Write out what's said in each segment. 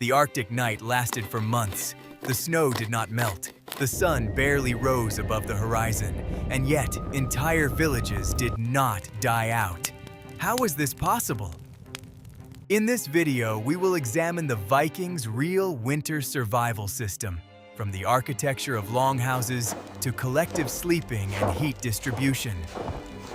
The Arctic night lasted for months. The snow did not melt. The sun barely rose above the horizon, and yet entire villages did not die out. How was this possible? In this video, we will examine the Vikings' real winter survival system, from the architecture of longhouses to collective sleeping and heat distribution.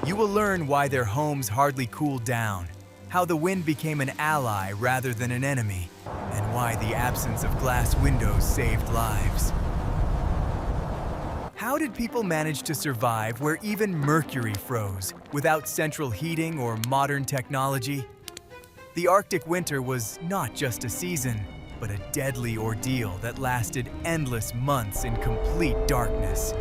You will learn why their homes hardly cooled down, how the wind became an ally rather than an enemy, and why the absence of glass windows saved lives. How did people manage to survive where even mercury froze without central heating or modern technology? The Arctic winter was not just a season, but a deadly ordeal that lasted endless months in complete darkness.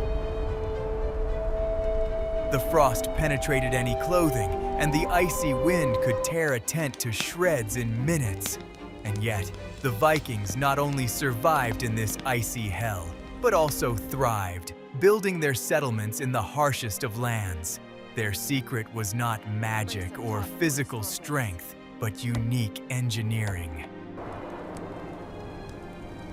The frost penetrated any clothing, and the icy wind could tear a tent to shreds in minutes. And yet, the Vikings not only survived in this icy hell, but also thrived, building their settlements in the harshest of lands. Their secret was not magic or physical strength, but unique engineering.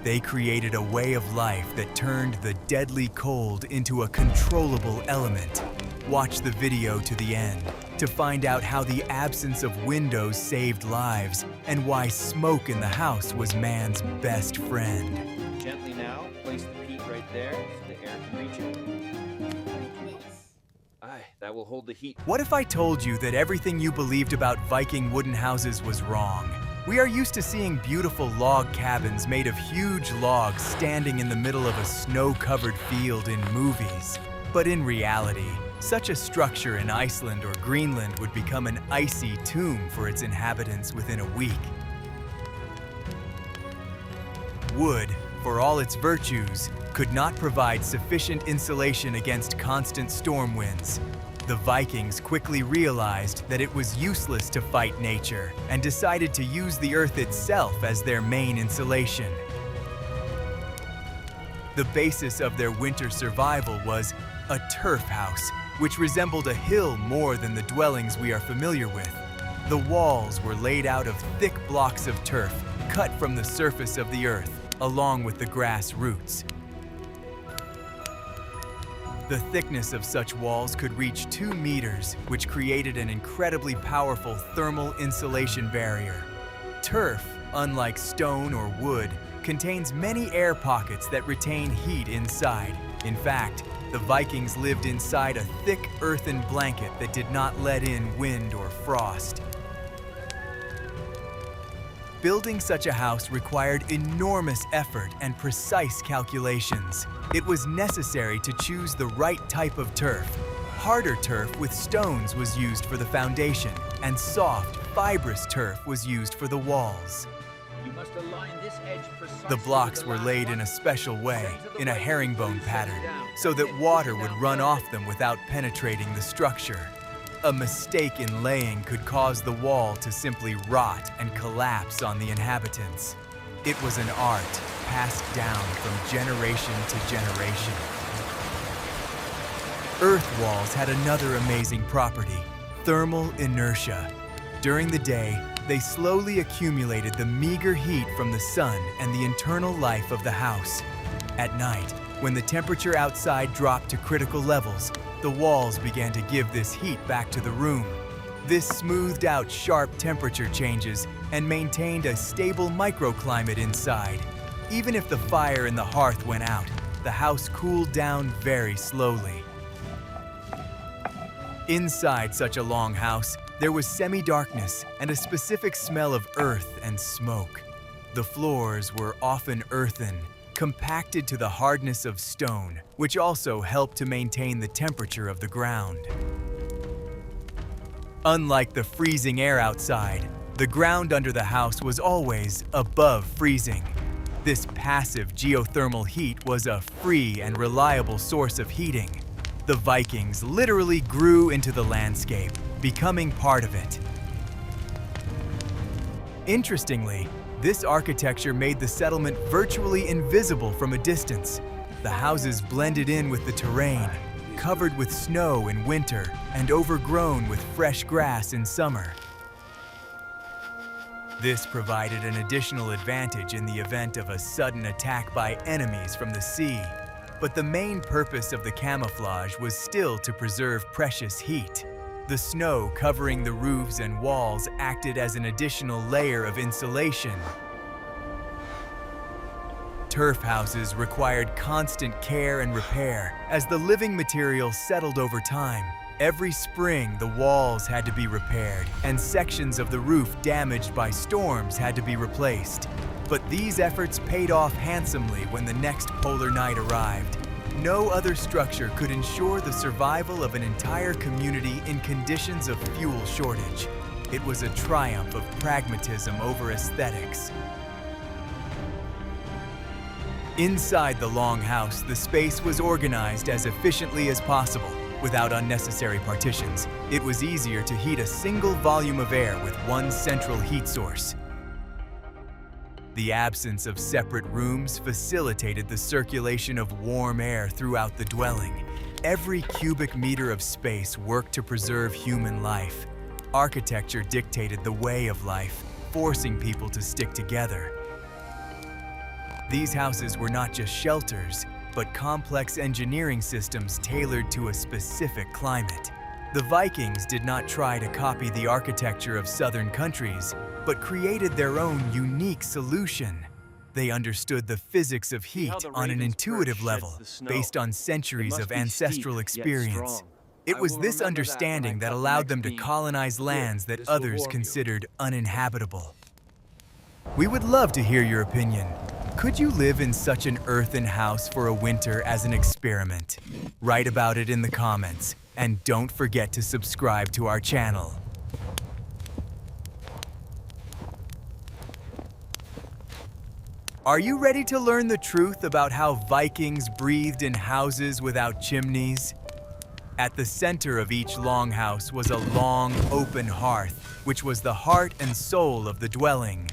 They created a way of life that turned the deadly cold into a controllable element. Watch the video to the end to find out how the absence of windows saved lives and why smoke in the house was man's best friend. Gently now, place the peat right there so the air can reach it. Aye, that will hold the heat. What if I told you that everything you believed about Viking wooden houses was wrong? We are used to seeing beautiful log cabins made of huge logs standing in the middle of a snow-covered field in movies. But in reality, such a structure in Iceland or Greenland would become an icy tomb for its inhabitants within a week. Wood, for all its virtues, could not provide sufficient insulation against constant storm winds. The Vikings quickly realized that it was useless to fight nature and decided to use the earth itself as their main insulation. The basis of their winter survival was a turf house, which resembled a hill more than the dwellings we are familiar with. The walls were laid out of thick blocks of turf cut from the surface of the earth, along with the grass roots. The thickness of such walls could reach 2 meters, which created an incredibly powerful thermal insulation barrier. Turf, unlike stone or wood, contains many air pockets that retain heat inside. In fact, the Vikings lived inside a thick earthen blanket that did not let in wind or frost. Building such a house required enormous effort and precise calculations. It was necessary to choose the right type of turf. Harder turf with stones was used for the foundation, and soft, fibrous turf was used for the walls. You must align this edge precisely. The blocks were laid in a special way, in a herringbone pattern, so that water would run off them without penetrating the structure. A mistake in laying could cause the wall to simply rot and collapse on the inhabitants. It was an art passed down from generation to generation. Earth walls had another amazing property: thermal inertia. During the day, they slowly accumulated the meager heat from the sun and the internal life of the house. At night, when the temperature outside dropped to critical levels, the walls began to give this heat back to the room. This smoothed out sharp temperature changes and maintained a stable microclimate inside. Even if the fire in the hearth went out, the house cooled down very slowly. Inside such a long house, there was semi-darkness and a specific smell of earth and smoke. The floors were often earthen, compacted to the hardness of stone, which also helped to maintain the temperature of the ground. Unlike the freezing air outside, the ground under the house was always above freezing. This passive geothermal heat was a free and reliable source of heating. The Vikings literally grew into the landscape, becoming part of it. Interestingly, this architecture made the settlement virtually invisible from a distance. The houses blended in with the terrain, covered with snow in winter and overgrown with fresh grass in summer. This provided an additional advantage in the event of a sudden attack by enemies from the sea. But the main purpose of the camouflage was still to preserve precious heat. The snow covering the roofs and walls acted as an additional layer of insulation. Turf houses required constant care and repair as the living material settled over time. Every spring, the walls had to be repaired, and sections of the roof damaged by storms had to be replaced. But these efforts paid off handsomely when the next polar night arrived. No other structure could ensure the survival of an entire community in conditions of fuel shortage. It was a triumph of pragmatism over aesthetics. Inside the longhouse, the space was organized as efficiently as possible. Without unnecessary partitions, it was easier to heat a single volume of air with one central heat source. The absence of separate rooms facilitated the circulation of warm air throughout the dwelling. Every cubic meter of space worked to preserve human life. Architecture dictated the way of life, forcing people to stick together. These houses were not just shelters, but complex engineering systems tailored to a specific climate. The Vikings did not try to copy the architecture of southern countries, but created their own unique solution. They understood the physics of heat on an intuitive level, based on centuries of ancestral experience. It was this understanding that allowed them to colonize lands that others considered uninhabitable. We would love to hear your opinion. Could you live in such an earthen house for a winter as an experiment? Write about it in the comments, and don't forget to subscribe to our channel. Are you ready to learn the truth about how Vikings breathed in houses without chimneys? At the center of each longhouse was a long, open hearth, which was the heart and soul of the dwelling.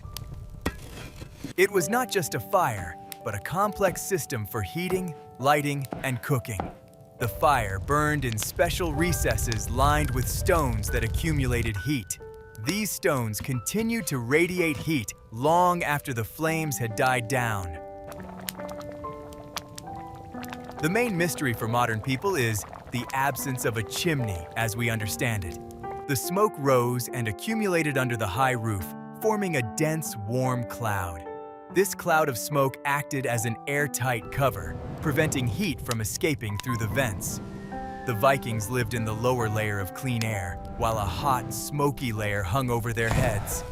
It was not just a fire, but a complex system for heating, lighting, and cooking. The fire burned in special recesses lined with stones that accumulated heat. These stones continued to radiate heat long after the flames had died down. The main mystery for modern people is the absence of a chimney as we understand it. The smoke rose and accumulated under the high roof, forming a dense, warm cloud. This cloud of smoke acted as an airtight cover, preventing heat from escaping through the vents. The Vikings lived in the lower layer of clean air, while a hot, smoky layer hung over their heads.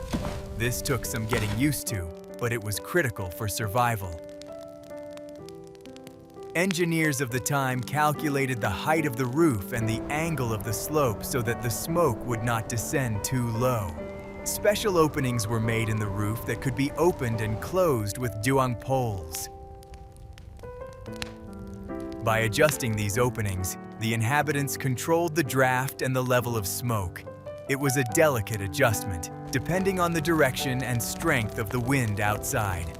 This took some getting used to, but it was critical for survival. Engineers of the time calculated the height of the roof and the angle of the slope so that the smoke would not descend too low. Special openings were made in the roof that could be opened and closed with duang poles. By adjusting these openings, the inhabitants controlled the draft and the level of smoke. It was a delicate adjustment, depending on the direction and strength of the wind outside.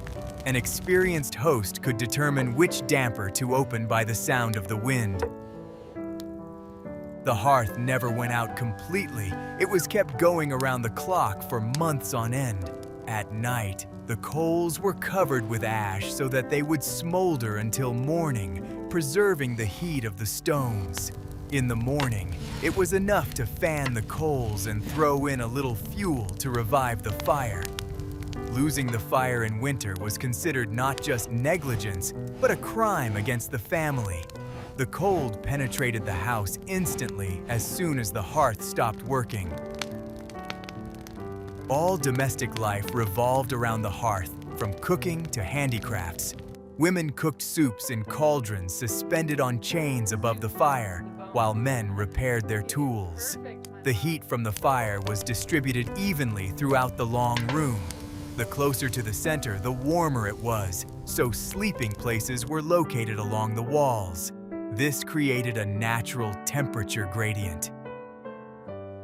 An experienced host could determine which damper to open by the sound of the wind. The hearth never went out completely. It was kept going around the clock for months on end. At night, the coals were covered with ash so that they would smolder until morning, preserving the heat of the stones. In the morning, it was enough to fan the coals and throw in a little fuel to revive the fire. Losing the fire in winter was considered not just negligence, but a crime against the family. The cold penetrated the house instantly as soon as the hearth stopped working. All domestic life revolved around the hearth, from cooking to handicrafts. Women cooked soups in cauldrons suspended on chains above the fire, while men repaired their tools. The heat from the fire was distributed evenly throughout the long room. The closer to the center, the warmer it was, so sleeping places were located along the walls. This created a natural temperature gradient.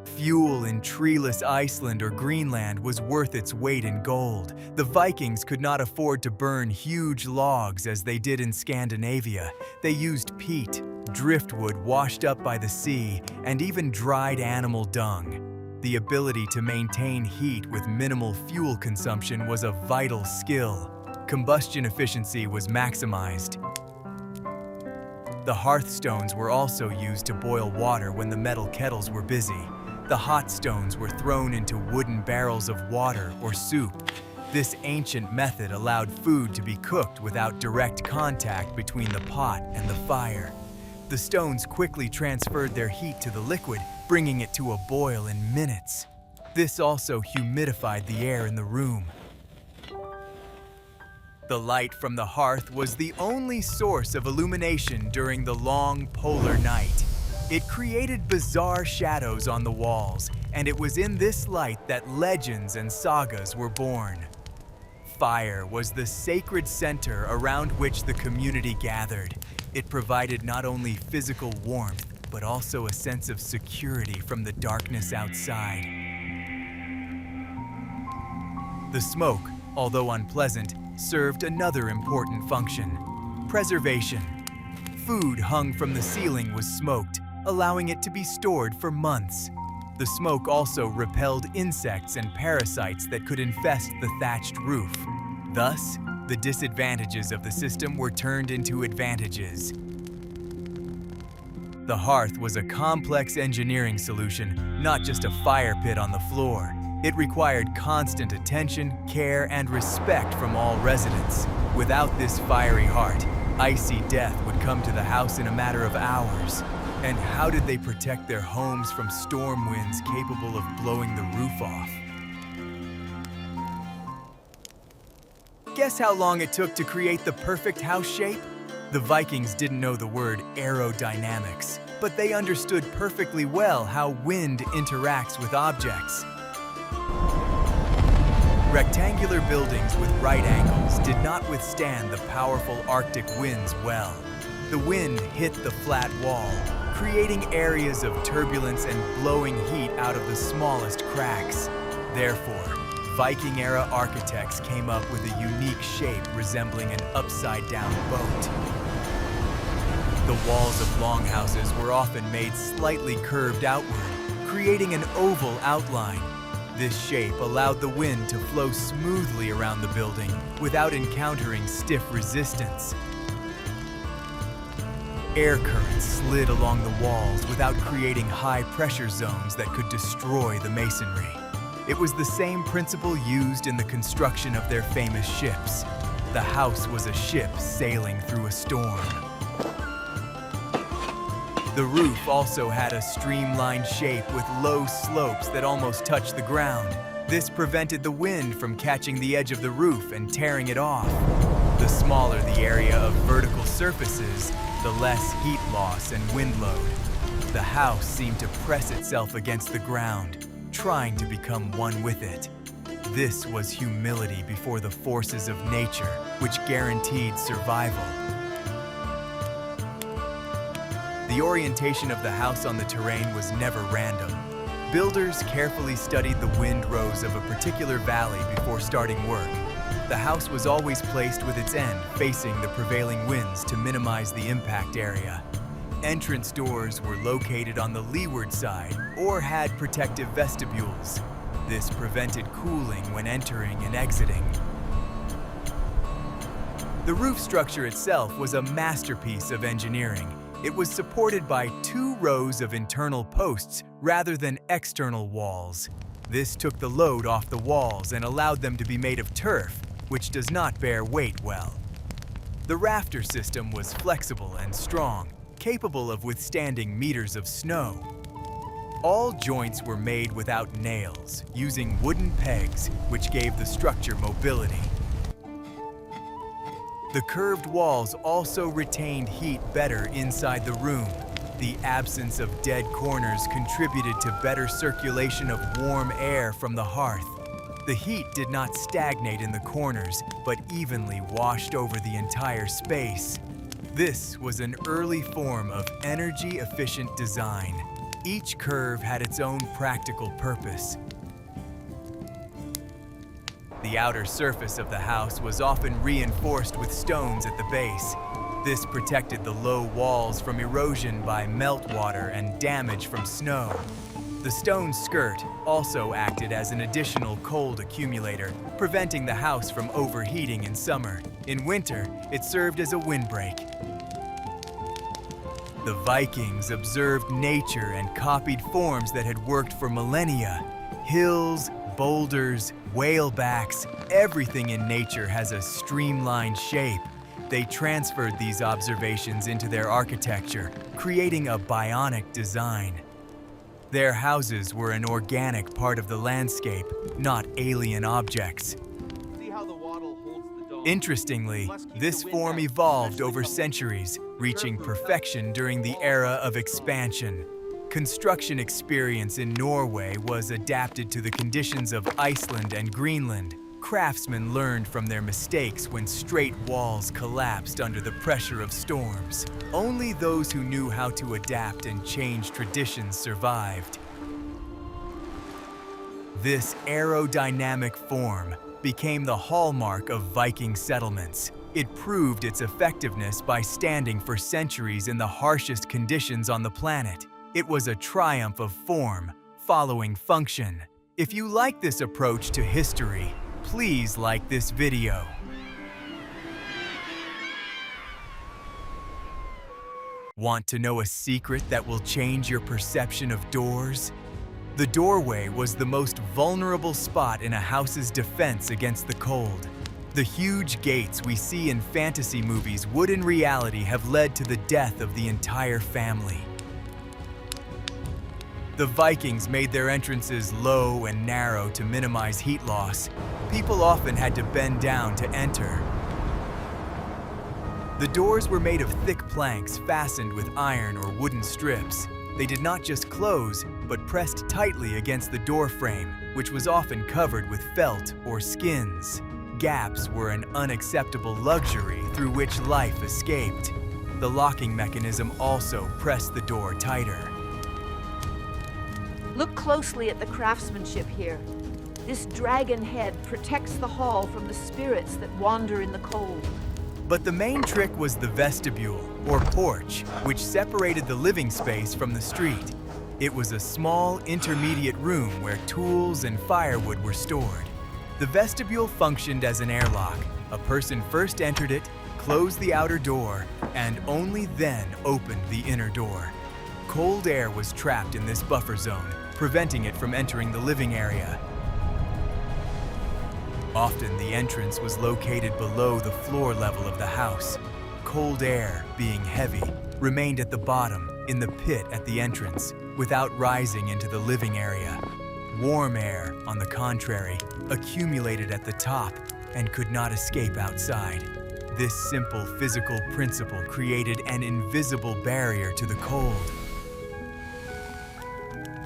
Fuel in treeless Iceland or Greenland was worth its weight in gold. The Vikings could not afford to burn huge logs as they did in Scandinavia. They used peat, driftwood washed up by the sea, and even dried animal dung. The ability to maintain heat with minimal fuel consumption was a vital skill. Combustion efficiency was maximized. The hearthstones were also used to boil water when the metal kettles were busy. The hot stones were thrown into wooden barrels of water or soup. This ancient method allowed food to be cooked without direct contact between the pot and the fire. The stones quickly transferred their heat to the liquid, bringing it to a boil in minutes. This also humidified the air in the room. The light from the hearth was the only source of illumination during the long polar night. It created bizarre shadows on the walls, and it was in this light that legends and sagas were born. Fire was the sacred center around which the community gathered. It provided not only physical warmth, but also a sense of security from the darkness outside. The smoke, although unpleasant, served another important function: preservation. Food hung from the ceiling was smoked, allowing it to be stored for months. The smoke also repelled insects and parasites that could infest the thatched roof. Thus, the disadvantages of the system were turned into advantages. The hearth was a complex engineering solution, not just a fire pit on the floor. It required constant attention, care, and respect from all residents. Without this fiery heart, icy death would come to the house in a matter of hours. And how did they protect their homes from storm winds capable of blowing the roof off? Guess how long it took to create the perfect house shape? The Vikings didn't know the word aerodynamics, but they understood perfectly well how wind interacts with objects. Rectangular buildings with right angles did not withstand the powerful Arctic winds well. The wind hit the flat wall, creating areas of turbulence and blowing heat out of the smallest cracks. Therefore, Viking-era architects came up with a unique shape resembling an upside-down boat. The walls of longhouses were often made slightly curved outward, creating an oval outline. This shape allowed the wind to flow smoothly around the building without encountering stiff resistance. Air currents slid along the walls without creating high-pressure zones that could destroy the masonry. It was the same principle used in the construction of their famous ships. The house was a ship sailing through a storm. The roof also had a streamlined shape with low slopes that almost touched the ground. This prevented the wind from catching the edge of the roof and tearing it off. The smaller the area of vertical surfaces, the less heat loss and wind load. The house seemed to press itself against the ground, trying to become one with it. This was humility before the forces of nature, which guaranteed survival. The orientation of the house on the terrain was never random. Builders carefully studied the windrows of a particular valley before starting work. The house was always placed with its end facing the prevailing winds to minimize the impact area. Entrance doors were located on the leeward side or had protective vestibules. This prevented cooling when entering and exiting. The roof structure itself was a masterpiece of engineering. It was supported by 2 rows of internal posts rather than external walls. This took the load off the walls and allowed them to be made of turf, which does not bear weight well. The rafter system was flexible and strong, capable of withstanding meters of snow. All joints were made without nails, using wooden pegs, which gave the structure mobility. The curved walls also retained heat better inside the room. The absence of dead corners contributed to better circulation of warm air from the hearth. The heat did not stagnate in the corners, but evenly washed over the entire space. This was an early form of energy-efficient design. Each curve had its own practical purpose. The outer surface of the house was often reinforced with stones at the base. This protected the low walls from erosion by meltwater and damage from snow. The stone skirt also acted as an additional cold accumulator, preventing the house from overheating in summer. In winter, it served as a windbreak. The Vikings observed nature and copied forms that had worked for millennia. Hills, boulders, whalebacks, everything in nature has a streamlined shape. They transferred these observations into their architecture, creating a bionic design. Their houses were an organic part of the landscape, not alien objects. See how the wattle holds the dome? Interestingly, this form evolved over centuries, reaching perfection during the era of expansion. Construction experience in Norway was adapted to the conditions of Iceland and Greenland. Craftsmen learned from their mistakes when straight walls collapsed under the pressure of storms. Only those who knew how to adapt and change traditions survived. This aerodynamic form became the hallmark of Viking settlements. It proved its effectiveness by standing for centuries in the harshest conditions on the planet. It was a triumph of form, following function. If you like this approach to history, please like this video. Want to know a secret that will change your perception of doors? The doorway was the most vulnerable spot in a house's defense against the cold. The huge gates we see in fantasy movies would in reality have led to the death of the entire family. The Vikings made their entrances low and narrow to minimize heat loss. People often had to bend down to enter. The doors were made of thick planks fastened with iron or wooden strips. They did not just close, but pressed tightly against the door frame, which was often covered with felt or skins. Gaps were an unacceptable luxury through which life escaped. The locking mechanism also pressed the door tighter. Look closely at the craftsmanship here. This dragon head protects the hall from the spirits that wander in the cold. But the main trick was the vestibule, or porch, which separated the living space from the street. It was a small, intermediate room where tools and firewood were stored. The vestibule functioned as an airlock. A person first entered it, closed the outer door, and only then opened the inner door. Cold air was trapped in this buffer zone, preventing it from entering the living area. Often the entrance was located below the floor level of the house. Cold air, being heavy, remained at the bottom, in the pit at the entrance, without rising into the living area. Warm air, on the contrary, accumulated at the top and could not escape outside. This simple physical principle created an invisible barrier to the cold.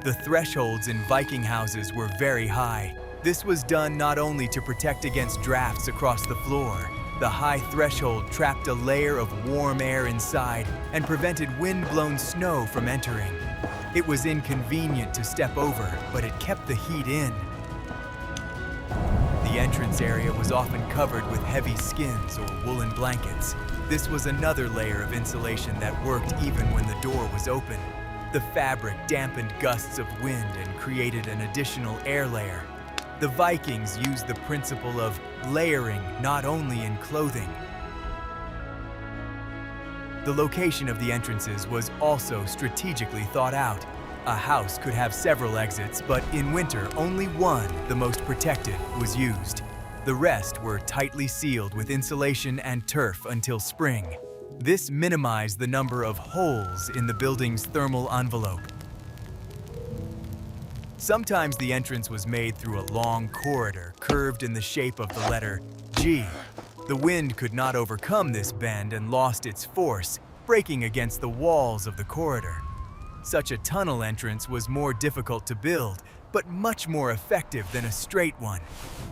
The thresholds in Viking houses were very high. This was done not only to protect against drafts across the floor. The high threshold trapped a layer of warm air inside and prevented wind-blown snow from entering. It was inconvenient to step over, but it kept the heat in. The entrance area was often covered with heavy skins or woolen blankets. This was another layer of insulation that worked even when the door was open. The fabric dampened gusts of wind and created an additional air layer. The Vikings used the principle of layering not only in clothing. The location of the entrances was also strategically thought out. A house could have several exits, but in winter, only one, the most protected, was used. The rest were tightly sealed with insulation and turf until spring. This minimized the number of holes in the building's thermal envelope. Sometimes the entrance was made through a long corridor curved in the shape of the letter G. The wind could not overcome this bend and lost its force, breaking against the walls of the corridor. Such a tunnel entrance was more difficult to build, but much more effective than a straight one.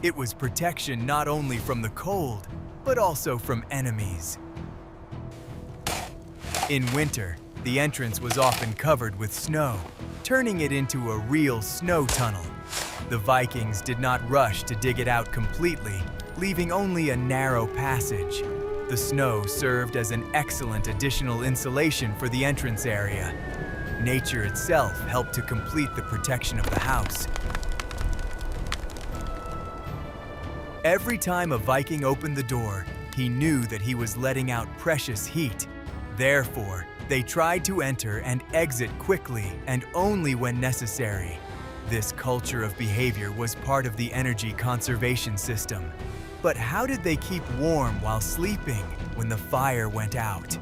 It was protection not only from the cold, but also from enemies. In winter, the entrance was often covered with snow, turning it into a real snow tunnel. The Vikings did not rush to dig it out completely, leaving only a narrow passage. The snow served as an excellent additional insulation for the entrance area. Nature itself helped to complete the protection of the house. Every time a Viking opened the door, he knew that he was letting out precious heat. Therefore, they tried to enter and exit quickly and only when necessary. This culture of behavior was part of the energy conservation system. But how did they keep warm while sleeping when the fire went out?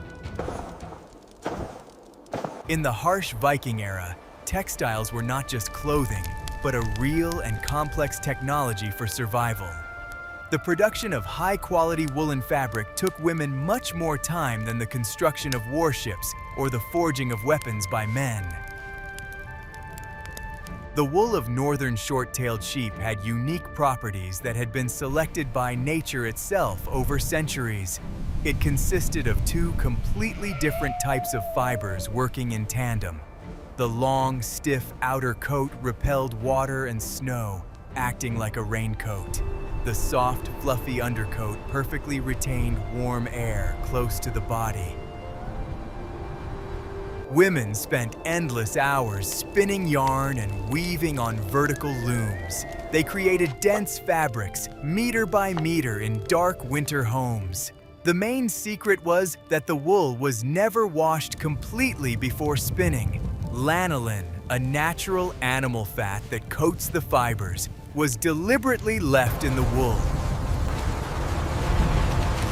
In the harsh Viking era, textiles were not just clothing, but a real and complex technology for survival. The production of high-quality woolen fabric took women much more time than the construction of warships or the forging of weapons by men. The wool of northern short-tailed sheep had unique properties that had been selected by nature itself over centuries. It consisted of two completely different types of fibers working in tandem. The long, stiff outer coat repelled water and snow, acting like a raincoat. The soft, fluffy undercoat perfectly retained warm air close to the body. Women spent endless hours spinning yarn and weaving on vertical looms. They created dense fabrics, meter by meter, in dark winter homes. The main secret was that the wool was never washed completely before spinning. Lanolin, a natural animal fat that coats the fibers, was deliberately left in the wool.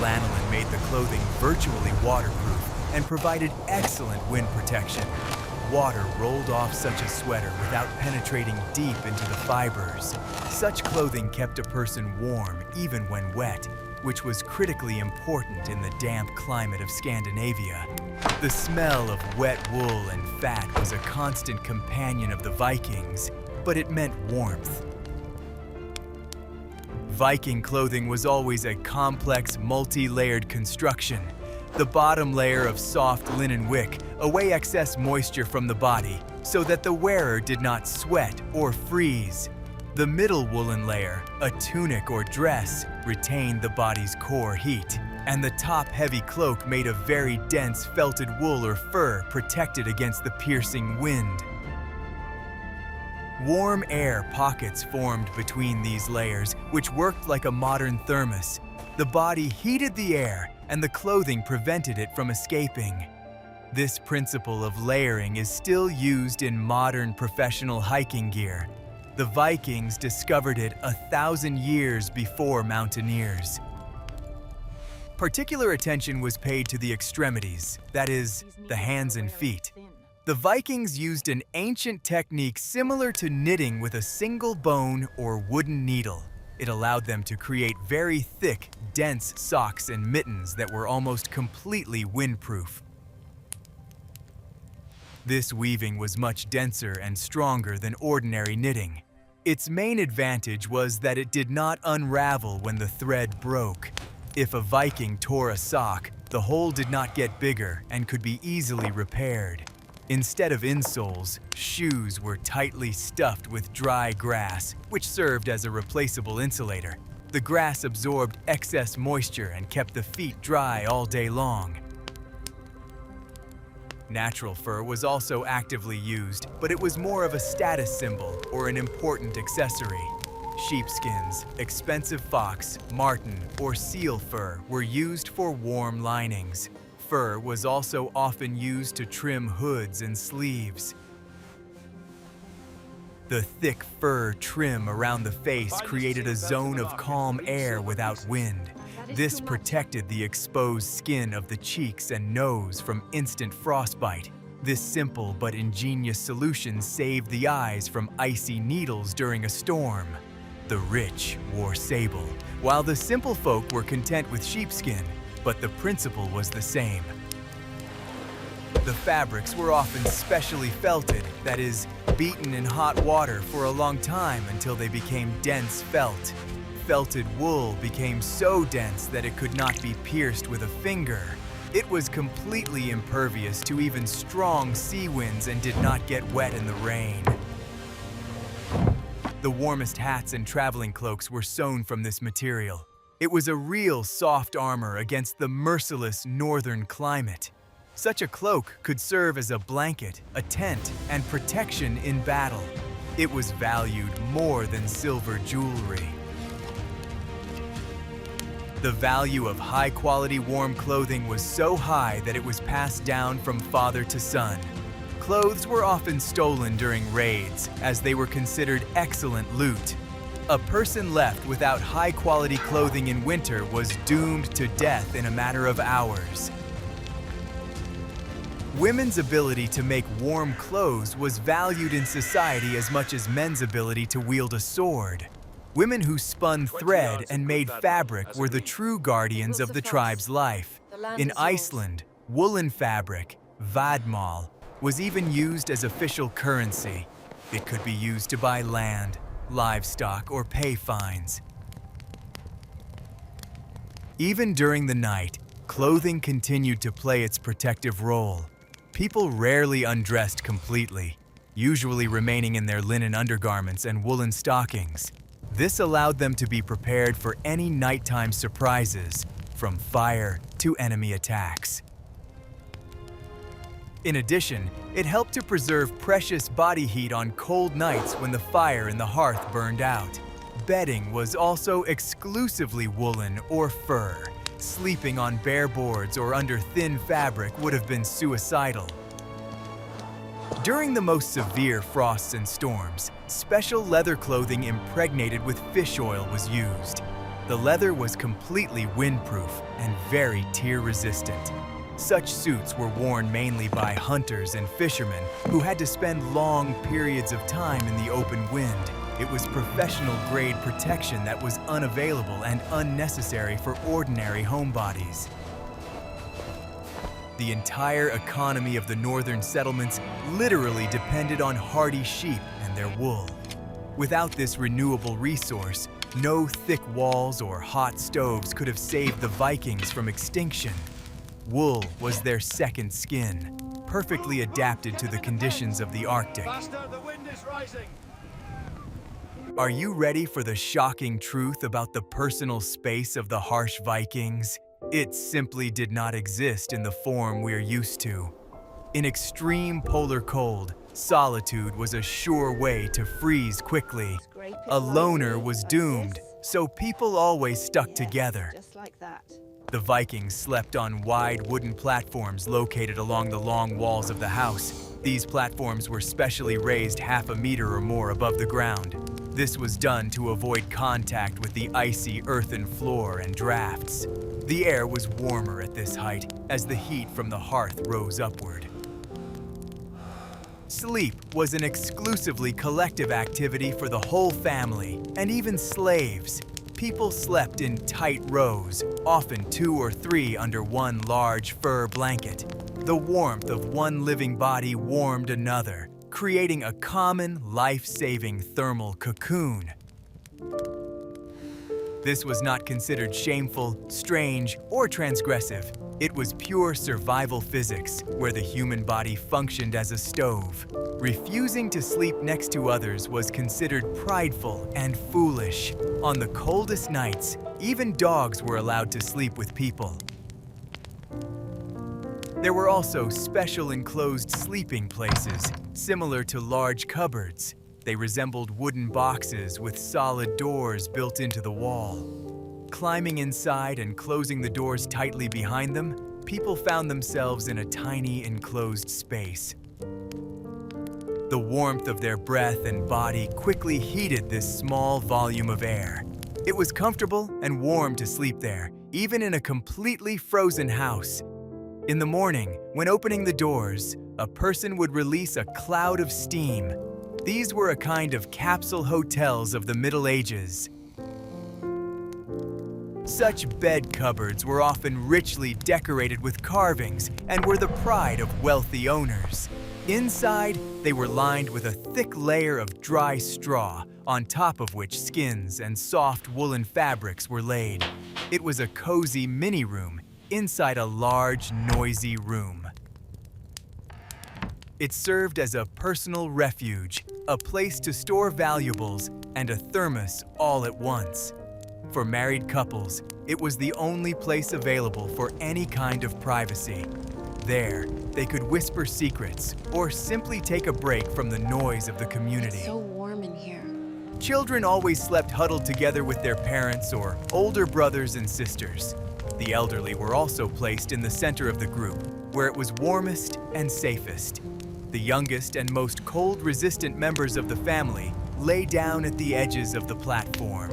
Lanolin made the clothing virtually waterproof and provided excellent wind protection. Water rolled off such a sweater without penetrating deep into the fibers. Such clothing kept a person warm even when wet, which was critically important in the damp climate of Scandinavia. The smell of wet wool and fat was a constant companion of the Vikings, but it meant warmth. Viking clothing was always a complex, multi-layered construction. The bottom layer of soft linen wick away excess moisture from the body so that the wearer did not sweat or freeze. The middle woolen layer, a tunic or dress, retained the body's core heat, and the top heavy cloak made of very dense felted wool or fur protected against the piercing wind. Warm air pockets formed between these layers, which worked like a modern thermos. The body heated the air, and the clothing prevented it from escaping. This principle of layering is still used in modern professional hiking gear. The Vikings discovered it 1,000 years before mountaineers. Particular attention was paid to the extremities, that is, the hands and feet. The Vikings used an ancient technique similar to knitting with a single bone or wooden needle. It allowed them to create very thick, dense socks and mittens that were almost completely windproof. This weaving was much denser and stronger than ordinary knitting. Its main advantage was that it did not unravel when the thread broke. If a Viking tore a sock, the hole did not get bigger and could be easily repaired. Instead of insoles, shoes were tightly stuffed with dry grass, which served as a replaceable insulator. The grass absorbed excess moisture and kept the feet dry all day long. Natural fur was also actively used, but it was more of a status symbol or an important accessory. Sheepskins, expensive fox, marten, or seal fur were used for warm linings. Fur was also often used to trim hoods and sleeves. The thick fur trim around the face created a zone of calm air without wind. This protected the exposed skin of the cheeks and nose from instant frostbite. This simple but ingenious solution saved the eyes from icy needles during a storm. The rich wore sable, while the simple folk were content with sheepskin, but the principle was the same. The fabrics were often specially felted, that is, beaten in hot water for a long time until they became dense felt. Felted wool became so dense that it could not be pierced with a finger. It was completely impervious to even strong sea winds and did not get wet in the rain. The warmest hats and traveling cloaks were sewn from this material. It was a real soft armor against the merciless northern climate. Such a cloak could serve as a blanket, a tent, and protection in battle. It was valued more than silver jewelry. The value of high-quality warm clothing was so high that it was passed down from father to son. Clothes were often stolen during raids, as they were considered excellent loot. A person left without high-quality clothing in winter was doomed to death in a matter of hours. Women's ability to make warm clothes was valued in society as much as men's ability to wield a sword. Women who spun thread and made fabric were the true guardians of the tribe's life. In Iceland, woolen fabric, vadmal, was even used as official currency. It could be used to buy land, livestock, or pay fines. Even during the night, clothing continued to play its protective role. People rarely undressed completely, usually remaining in their linen undergarments and woolen stockings. This allowed them to be prepared for any nighttime surprises, from fire to enemy attacks. In addition, it helped to preserve precious body heat on cold nights when the fire in the hearth burned out. Bedding was also exclusively woolen or fur. Sleeping on bare boards or under thin fabric would have been suicidal. During the most severe frosts and storms, special leather clothing impregnated with fish oil was used. The leather was completely windproof and very tear-resistant. Such suits were worn mainly by hunters and fishermen who had to spend long periods of time in the open wind. It was professional-grade protection that was unavailable and unnecessary for ordinary homebodies. The entire economy of the northern settlements literally depended on hardy sheep and their wool. Without this renewable resource, no thick walls or hot stoves could have saved the Vikings from extinction. Wool was their second skin, perfectly adapted to the conditions of the Arctic. Faster, the wind is rising. Are you ready for the shocking truth about the personal space of the harsh Vikings? It simply did not exist in the form we're used to. In extreme polar cold, solitude was a sure way to freeze quickly. A loner was doomed, so people always stuck together. Just like that. The Vikings slept on wide wooden platforms located along the long walls of the house. These platforms were specially raised half a meter or more above the ground. This was done to avoid contact with the icy earthen floor and drafts. The air was warmer at this height as the heat from the hearth rose upward. Sleep was an exclusively collective activity for the whole family, and even slaves. People slept in tight rows, often 2 or 3 under one large fur blanket. The warmth of one living body warmed another, creating a common, life-saving thermal cocoon. This was not considered shameful, strange, or transgressive. It was pure survival physics, where the human body functioned as a stove. Refusing to sleep next to others was considered prideful and foolish. On the coldest nights, even dogs were allowed to sleep with people. There were also special enclosed sleeping places, similar to large cupboards. They resembled wooden boxes with solid doors built into the wall. Climbing inside and closing the doors tightly behind them, people found themselves in a tiny enclosed space. The warmth of their breath and body quickly heated this small volume of air. It was comfortable and warm to sleep there, even in a completely frozen house. In the morning, when opening the doors, a person would release a cloud of steam. These were a kind of capsule hotels of the Middle Ages. Such bed cupboards were often richly decorated with carvings and were the pride of wealthy owners. Inside, they were lined with a thick layer of dry straw, on top of which skins and soft woolen fabrics were laid. It was a cozy mini-room inside a large, noisy room. It served as a personal refuge, a place to store valuables, and a thermos all at once. For married couples, it was the only place available for any kind of privacy. There, they could whisper secrets or simply take a break from the noise of the community. It's so warm in here. Children always slept huddled together with their parents or older brothers and sisters. The elderly were also placed in the center of the group, where it was warmest and safest. The youngest and most cold-resistant members of the family lay down at the edges of the platform.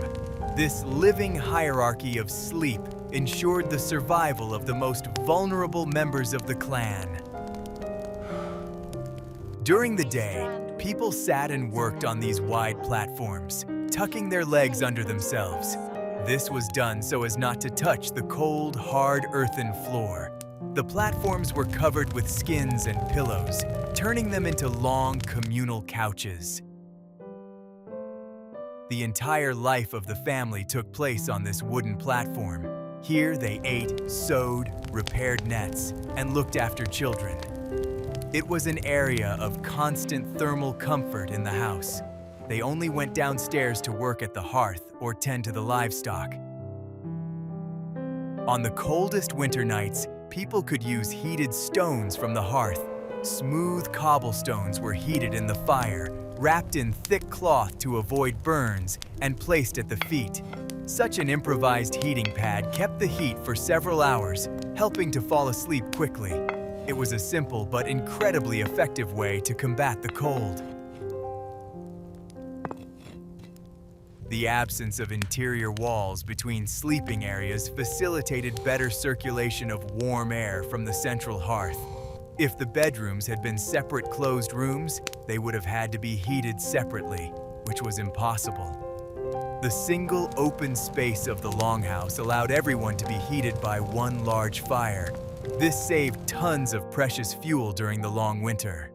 This living hierarchy of sleep ensured the survival of the most vulnerable members of the clan. During the day, people sat and worked on these wide platforms, tucking their legs under themselves. This was done so as not to touch the cold, hard earthen floor. The platforms were covered with skins and pillows, turning them into long communal couches. The entire life of the family took place on this wooden platform. Here they ate, sewed, repaired nets, and looked after children. It was an area of constant thermal comfort in the house. They only went downstairs to work at the hearth or tend to the livestock. On the coldest winter nights, people could use heated stones from the hearth. Smooth cobblestones were heated in the fire, wrapped in thick cloth to avoid burns, and placed at the feet. Such an improvised heating pad kept the heat for several hours, helping to fall asleep quickly. It was a simple but incredibly effective way to combat the cold. The absence of interior walls between sleeping areas facilitated better circulation of warm air from the central hearth. If the bedrooms had been separate closed rooms, they would have had to be heated separately, which was impossible. The single open space of the longhouse allowed everyone to be heated by one large fire. This saved tons of precious fuel during the long winter.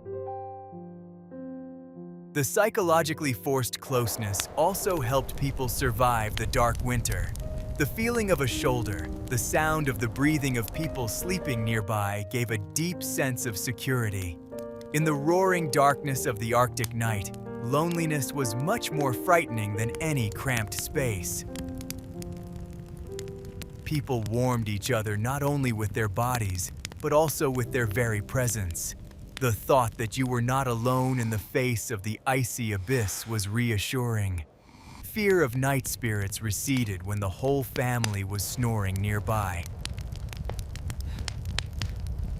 The psychologically forced closeness also helped people survive the dark winter. The feeling of a shoulder, the sound of the breathing of people sleeping nearby gave a deep sense of security. In the roaring darkness of the Arctic night, loneliness was much more frightening than any cramped space. People warmed each other not only with their bodies, but also with their very presence. The thought that you were not alone in the face of the icy abyss was reassuring. Fear of night spirits receded when the whole family was snoring nearby.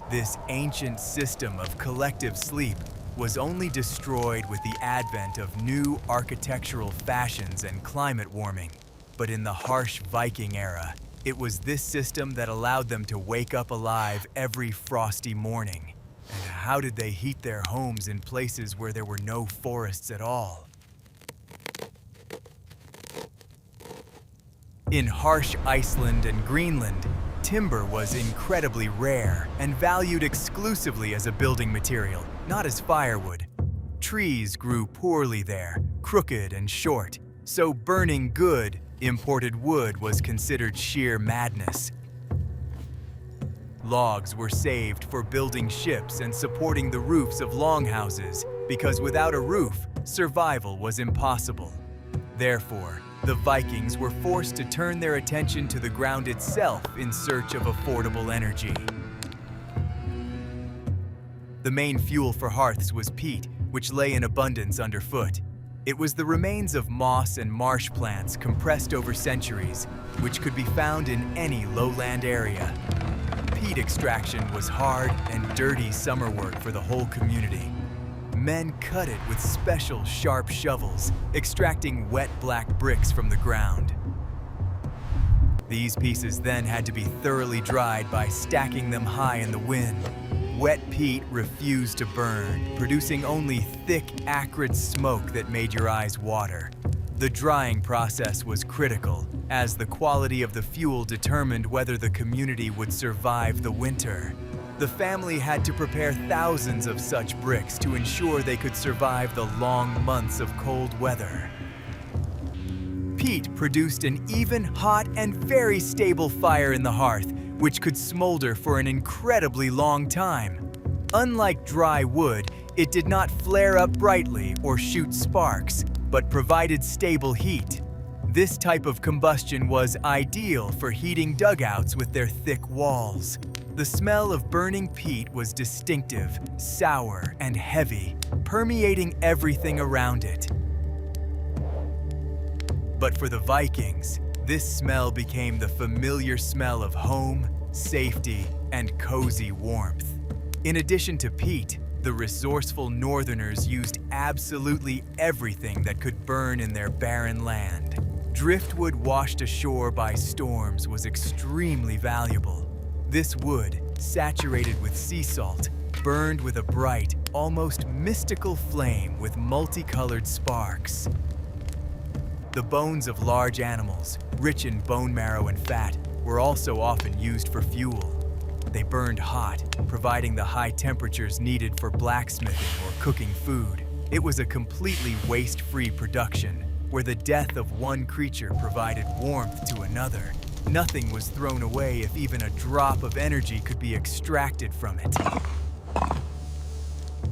This ancient system of collective sleep was only destroyed with the advent of new architectural fashions and climate warming. But in the harsh Viking era, it was this system that allowed them to wake up alive every frosty morning. And how did they heat their homes in places where there were no forests at all? In harsh Iceland and Greenland, timber was incredibly rare and valued exclusively as a building material, not as firewood. Trees grew poorly there, crooked and short, so burning good, imported wood was considered sheer madness. Logs were saved for building ships and supporting the roofs of longhouses, because without a roof, survival was impossible. Therefore, the Vikings were forced to turn their attention to the ground itself in search of affordable energy. The main fuel for hearths was peat, which lay in abundance underfoot. It was the remains of moss and marsh plants compressed over centuries, which could be found in any lowland area. Peat extraction was hard and dirty summer work for the whole community. Men cut it with special sharp shovels, extracting wet black bricks from the ground. These pieces then had to be thoroughly dried by stacking them high in the wind. Wet peat refused to burn, producing only thick, acrid smoke that made your eyes water. The drying process was critical, as the quality of the fuel determined whether the community would survive the winter. The family had to prepare thousands of such bricks to ensure they could survive the long months of cold weather. Peat produced an even, hot, and very stable fire in the hearth, which could smolder for an incredibly long time. Unlike dry wood, it did not flare up brightly or shoot sparks, but provided stable heat. This type of combustion was ideal for heating dugouts with their thick walls. The smell of burning peat was distinctive, sour, and heavy, permeating everything around it. But for the Vikings, this smell became the familiar smell of home, safety, and cozy warmth. In addition to peat, the resourceful Northerners used absolutely everything that could burn in their barren land. Driftwood washed ashore by storms was extremely valuable. This wood, saturated with sea salt, burned with a bright, almost mystical flame with multicolored sparks. The bones of large animals, rich in bone marrow and fat, were also often used for fuel. They burned hot, providing the high temperatures needed for blacksmithing or cooking food. It was a completely waste-free production, where the death of one creature provided warmth to another. Nothing was thrown away if even a drop of energy could be extracted from it.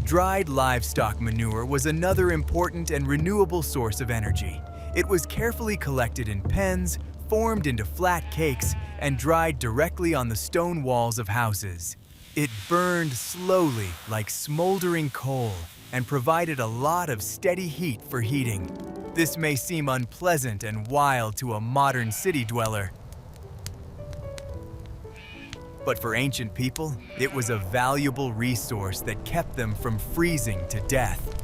Dried livestock manure was another important and renewable source of energy. It was carefully collected in pens, formed into flat cakes, and dried directly on the stone walls of houses. It burned slowly like smoldering coal and provided a lot of steady heat for heating. This may seem unpleasant and wild to a modern city dweller, but for ancient people, it was a valuable resource that kept them from freezing to death.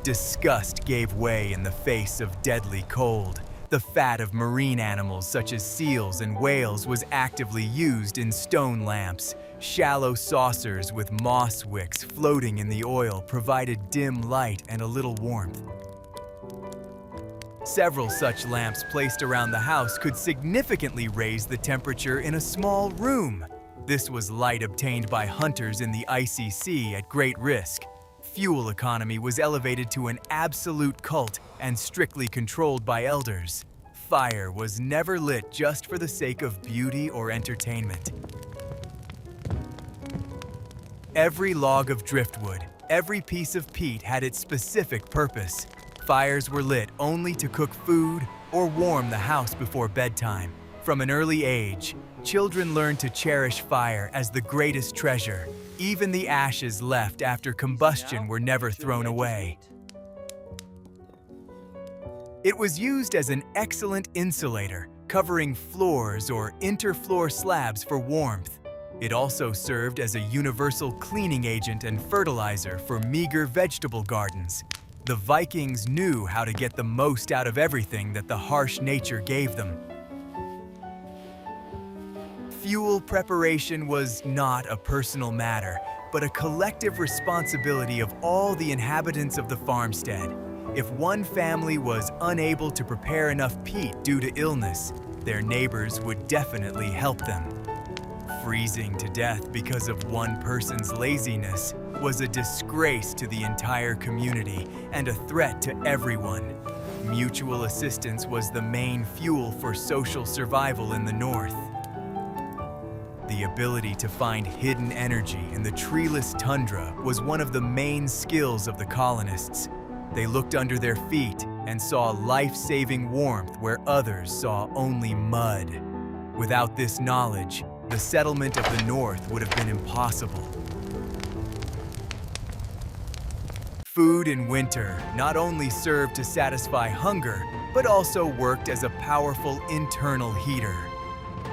Disgust gave way in the face of deadly cold. The fat of marine animals such as seals and whales was actively used in stone lamps. Shallow saucers with moss wicks floating in the oil provided dim light and a little warmth. Several such lamps placed around the house could significantly raise the temperature in a small room. This was light obtained by hunters in the icy sea at great risk. Fuel economy was elevated to an absolute cult and strictly controlled by elders. Fire was never lit just for the sake of beauty or entertainment. Every log of driftwood, every piece of peat had its specific purpose. Fires were lit only to cook food or warm the house before bedtime. From an early age, children learned to cherish fire as the greatest treasure. Even the ashes left after combustion were never thrown away. It was used as an excellent insulator, covering floors or interfloor slabs for warmth. It also served as a universal cleaning agent and fertilizer for meager vegetable gardens. The Vikings knew how to get the most out of everything that the harsh nature gave them. Fuel preparation was not a personal matter, but a collective responsibility of all the inhabitants of the farmstead. If one family was unable to prepare enough peat due to illness, their neighbors would definitely help them. Freezing to death because of one person's laziness was a disgrace to the entire community and a threat to everyone. Mutual assistance was the main fuel for social survival in the North. The ability to find hidden energy in the treeless tundra was one of the main skills of the colonists. They looked under their feet and saw life-saving warmth where others saw only mud. Without this knowledge, the settlement of the North would have been impossible. Food in winter not only served to satisfy hunger, but also worked as a powerful internal heater.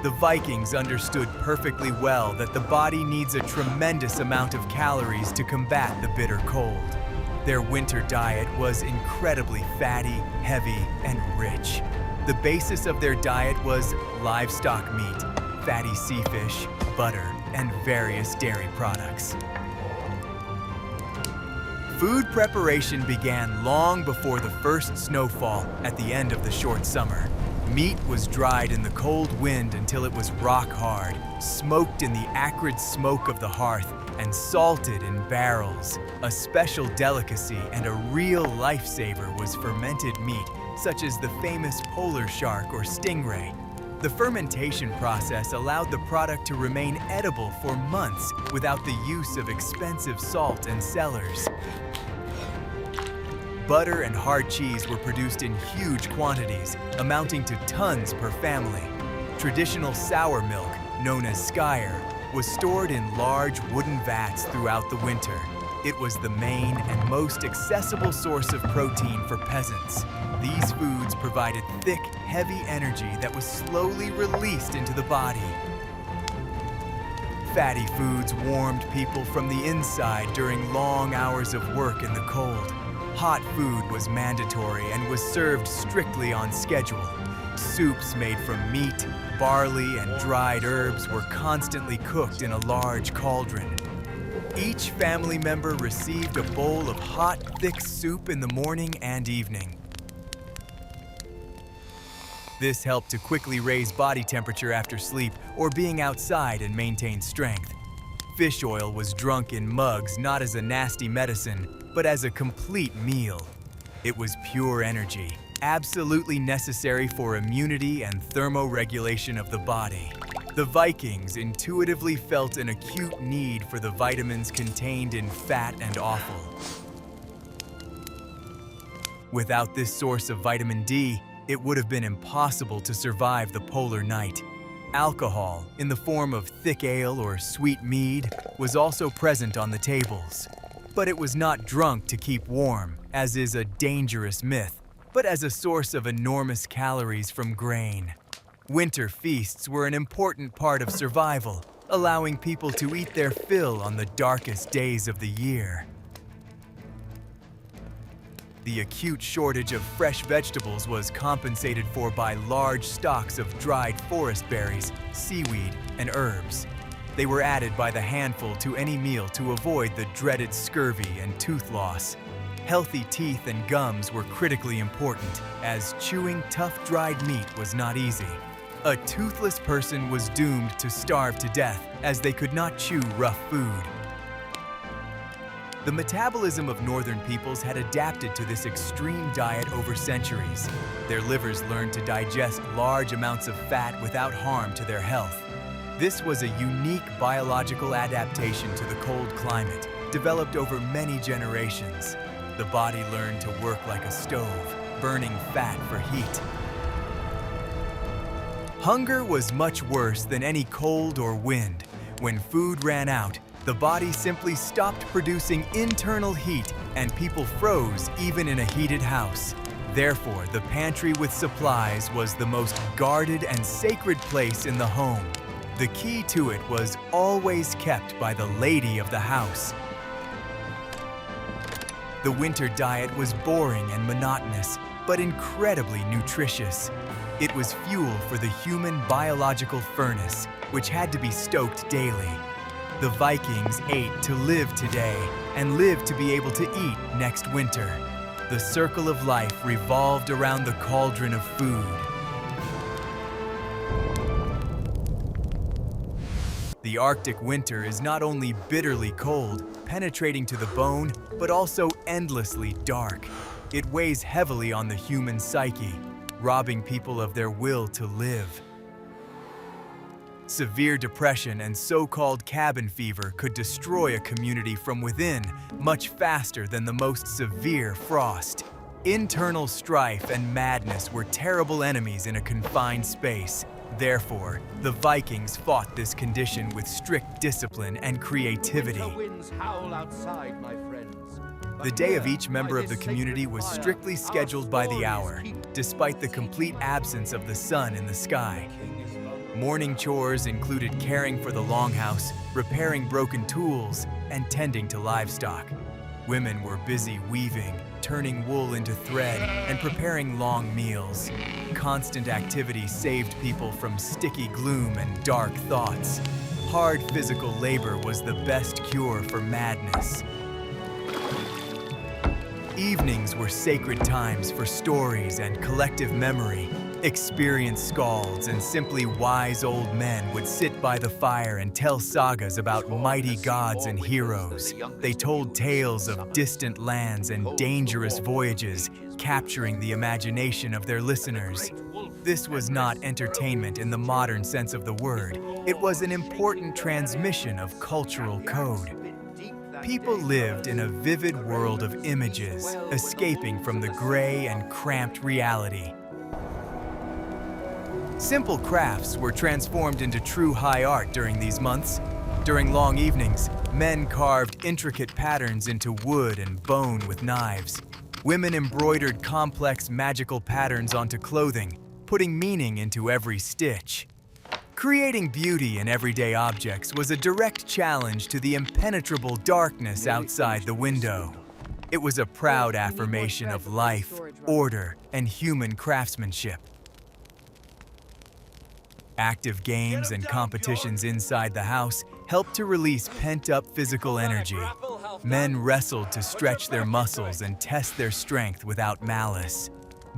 The Vikings understood perfectly well that the body needs a tremendous amount of calories to combat the bitter cold. Their winter diet was incredibly fatty, heavy, and rich. The basis of their diet was livestock meat, fatty sea fish, butter, and various dairy products. Food preparation began long before the first snowfall at the end of the short summer. Meat was dried in the cold wind until it was rock hard, smoked in the acrid smoke of the hearth, and salted in barrels. A special delicacy and a real lifesaver was fermented meat, such as the famous polar shark or stingray. The fermentation process allowed the product to remain edible for months without the use of expensive salt and cellars. Butter and hard cheese were produced in huge quantities, amounting to tons per family. Traditional sour milk, known as skyr, was stored in large wooden vats throughout the winter. It was the main and most accessible source of protein for peasants. These foods provided thick, heavy energy that was slowly released into the body. Fatty foods warmed people from the inside during long hours of work in the cold. Hot food was mandatory and was served strictly on schedule. Soups made from meat, barley, and dried herbs were constantly cooked in a large cauldron. Each family member received a bowl of hot, thick soup in the morning and evening. This helped to quickly raise body temperature after sleep or being outside and maintain strength. Fish oil was drunk in mugs not as a nasty medicine, but as a complete meal. It was pure energy, absolutely necessary for immunity and thermoregulation of the body. The Vikings intuitively felt an acute need for the vitamins contained in fat and offal. Without this source of vitamin D, it would have been impossible to survive the polar night. Alcohol, in the form of thick ale or sweet mead, was also present on the tables. But it was not drunk to keep warm, as is a dangerous myth, but as a source of enormous calories from grain. Winter feasts were an important part of survival, allowing people to eat their fill on the darkest days of the year. The acute shortage of fresh vegetables was compensated for by large stocks of dried forest berries, seaweed, and herbs. They were added by the handful to any meal to avoid the dreaded scurvy and tooth loss. Healthy teeth and gums were critically important, as chewing tough dried meat was not easy. A toothless person was doomed to starve to death, as they could not chew rough food. The metabolism of northern peoples had adapted to this extreme diet over centuries. Their livers learned to digest large amounts of fat without harm to their health. This was a unique biological adaptation to the cold climate, developed over many generations. The body learned to work like a stove, burning fat for heat. Hunger was much worse than any cold or wind. When food ran out, the body simply stopped producing internal heat and people froze even in a heated house. Therefore, the pantry with supplies was the most guarded and sacred place in the home. The key to it was always kept by the lady of the house. The winter diet was boring and monotonous, but incredibly nutritious. It was fuel for the human biological furnace, which had to be stoked daily. The Vikings ate to live today and lived to be able to eat next winter. The circle of life revolved around the cauldron of food. The Arctic winter is not only bitterly cold, penetrating to the bone, but also endlessly dark. It weighs heavily on the human psyche, robbing people of their will to live. Severe depression and so-called cabin fever could destroy a community from within much faster than the most severe frost. Internal strife and madness were terrible enemies in a confined space. Therefore, the Vikings fought this condition with strict discipline and creativity. The day of each member of the community was strictly scheduled by the hour, despite the complete absence of the sun in the sky. Morning chores included caring for the longhouse, repairing broken tools, and tending to livestock. Women were busy weaving, turning wool into thread, and preparing long meals. Constant activity saved people from sticky gloom and dark thoughts. Hard physical labor was the best cure for madness. Evenings were sacred times for stories and collective memory. Experienced skalds and simply wise old men would sit by the fire and tell sagas about mighty gods and heroes. They told tales of distant lands and dangerous voyages, capturing the imagination of their listeners. This was not entertainment in the modern sense of the word. It was an important transmission of cultural code. People lived in a vivid world of images, escaping from the gray and cramped reality. Simple crafts were transformed into true high art during these months. During long evenings, men carved intricate patterns into wood and bone with knives. Women embroidered complex magical patterns onto clothing, putting meaning into every stitch. Creating beauty in everyday objects was a direct challenge to the impenetrable darkness outside the window. It was a proud affirmation of life, order, and human craftsmanship. Active games and competitions inside the house helped to release pent-up physical energy. Men wrestled to stretch their muscles and test their strength without malice.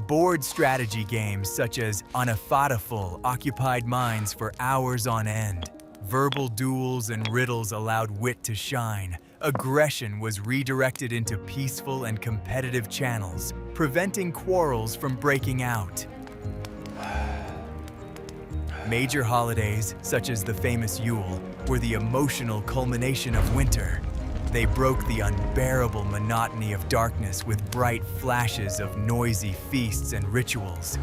Board strategy games such as Anafataful occupied minds for hours on end. Verbal duels and riddles allowed wit to shine. Aggression was redirected into peaceful and competitive channels, preventing quarrels from breaking out. Major holidays, such as the famous Yule, were the emotional culmination of winter. They broke the unbearable monotony of darkness with bright flashes of noisy feasts and rituals.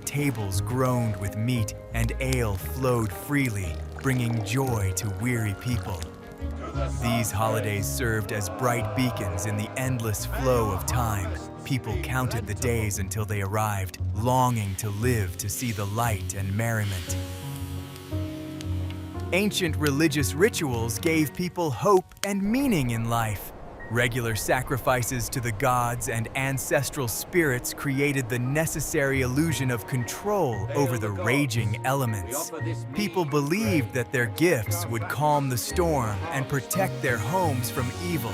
Tables groaned with meat and ale flowed freely, bringing joy to weary people. These holidays served as bright beacons in the endless flow of time. People counted the days until they arrived, longing to live to see the light and merriment. Ancient religious rituals gave people hope and meaning in life. Regular sacrifices to the gods and ancestral spirits created the necessary illusion of control over the raging elements. People believed that their gifts would calm the storm and protect their homes from evil.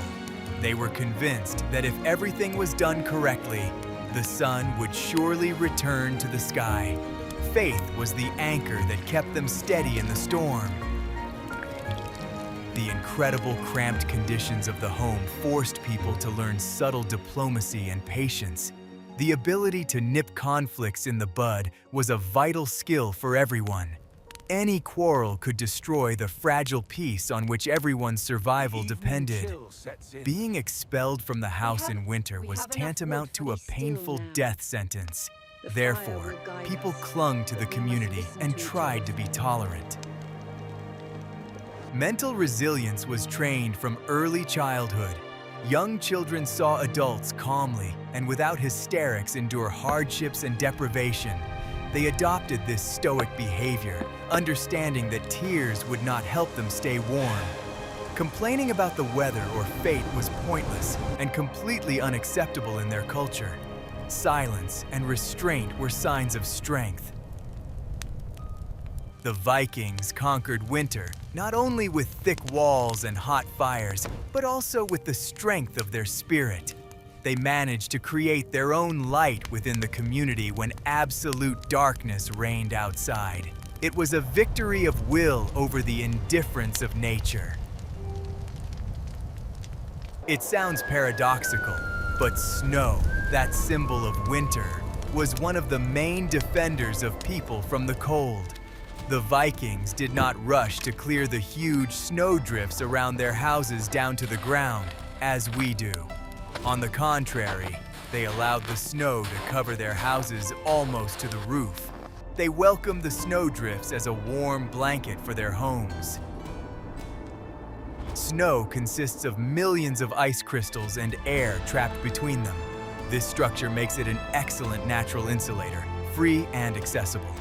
They were convinced that if everything was done correctly, the sun would surely return to the sky. Faith was the anchor that kept them steady in the storm. The incredible cramped conditions of the home forced people to learn subtle diplomacy and patience. The ability to nip conflicts in the bud was a vital skill for everyone. Any quarrel could destroy the fragile peace on which everyone's survival depended. Being expelled from the house in winter was tantamount to a painful death sentence. Therefore, people clung to the community and tried to be tolerant. Mental resilience was trained from early childhood. Young children saw adults calmly and without hysterics endure hardships and deprivation. They adopted this stoic behavior, understanding that tears would not help them stay warm. Complaining about the weather or fate was pointless and completely unacceptable in their culture. Silence and restraint were signs of strength. The Vikings conquered winter, not only with thick walls and hot fires, but also with the strength of their spirit. They managed to create their own light within the community when absolute darkness reigned outside. It was a victory of will over the indifference of nature. It sounds paradoxical, but snow, that symbol of winter, was one of the main defenders of people from the cold. The Vikings did not rush to clear the huge snowdrifts around their houses down to the ground, as we do. On the contrary, they allowed the snow to cover their houses almost to the roof. They welcomed the snowdrifts as a warm blanket for their homes. Snow consists of millions of ice crystals and air trapped between them. This structure makes it an excellent natural insulator, free and accessible.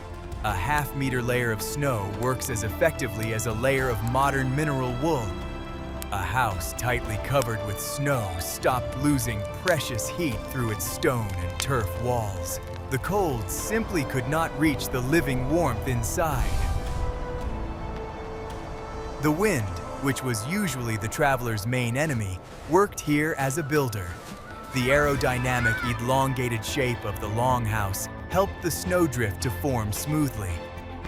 A half-meter layer of snow works as effectively as a layer of modern mineral wool. A house tightly covered with snow stopped losing precious heat through its stone and turf walls. The cold simply could not reach the living warmth inside. The wind, which was usually the traveler's main enemy, worked here as a builder. The aerodynamic elongated shape of the longhouse helped the snowdrift to form smoothly.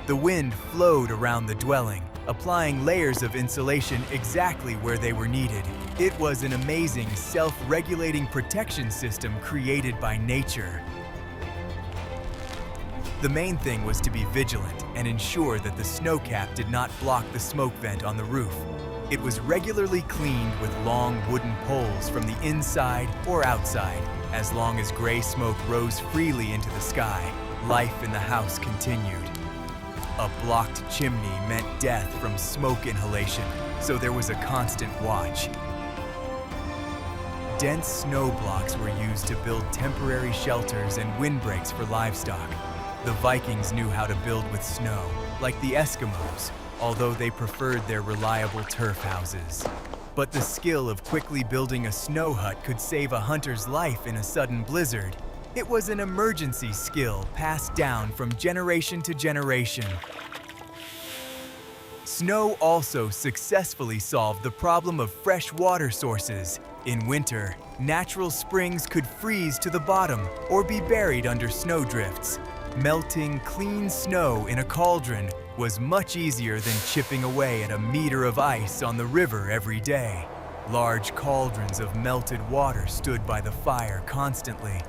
The wind flowed around the dwelling, applying layers of insulation exactly where they were needed. It was an amazing self-regulating protection system created by nature. The main thing was to be vigilant and ensure that the snowcap did not block the smoke vent on the roof. It was regularly cleaned with long wooden poles from the inside or outside. As long as gray smoke rose freely into the sky, life in the house continued. A blocked chimney meant death from smoke inhalation, so there was a constant watch. Dense snow blocks were used to build temporary shelters and windbreaks for livestock. The Vikings knew how to build with snow, like the Eskimos, although they preferred their reliable turf houses. But the skill of quickly building a snow hut could save a hunter's life in a sudden blizzard. It was an emergency skill passed down from generation to generation. Snow also successfully solved the problem of fresh water sources. In winter, natural springs could freeze to the bottom or be buried under snowdrifts. Melting clean snow in a cauldron was much easier than chipping away at a meter of ice on the river every day. Large cauldrons of melted water stood by the fire constantly.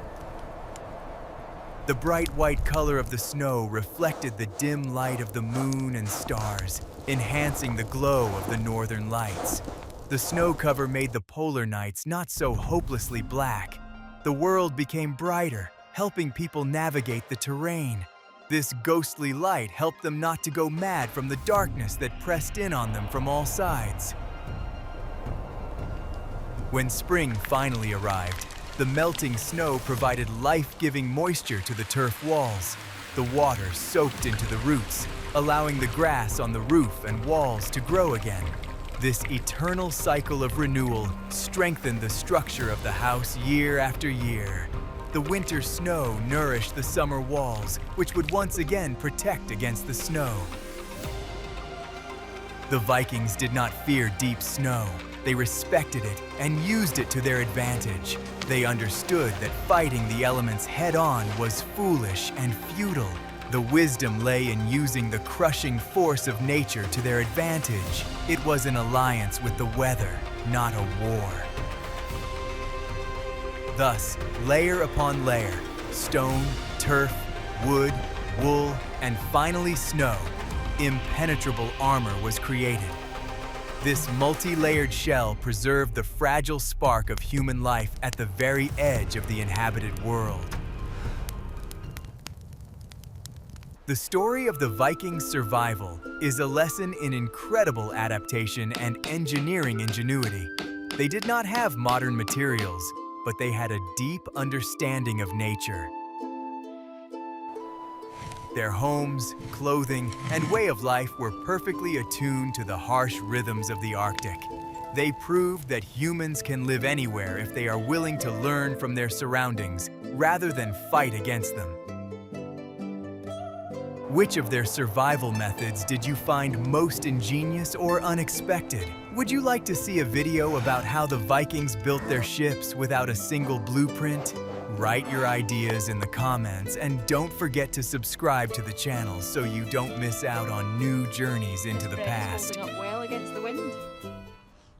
The bright white color of the snow reflected the dim light of the moon and stars, enhancing the glow of the northern lights. The snow cover made the polar nights not so hopelessly black. The world became brighter, helping people navigate the terrain. This ghostly light helped them not to go mad from the darkness that pressed in on them from all sides. When spring finally arrived, the melting snow provided life-giving moisture to the turf walls. The water soaked into the roots, allowing the grass on the roof and walls to grow again. This eternal cycle of renewal strengthened the structure of the house year after year. The winter snow nourished the summer walls, which would once again protect against the snow. The Vikings did not fear deep snow. They respected it and used it to their advantage. They understood that fighting the elements head-on was foolish and futile. The wisdom lay in using the crushing force of nature to their advantage. It was an alliance with the weather, not a war. Thus, layer upon layer, stone, turf, wood, wool, and finally snow, impenetrable armor was created. This multi-layered shell preserved the fragile spark of human life at the very edge of the inhabited world. The story of the Vikings' survival is a lesson in incredible adaptation and engineering ingenuity. They did not have modern materials, but they had a deep understanding of nature. Their homes, clothing, and way of life were perfectly attuned to the harsh rhythms of the Arctic. They proved that humans can live anywhere if they are willing to learn from their surroundings rather than fight against them. Which of their survival methods did you find most ingenious or unexpected? Would you like to see a video about how the Vikings built their ships without a single blueprint? Write your ideas in the comments and don't forget to subscribe to the channel so you don't miss out on new journeys into the past. Holding up well against the wind.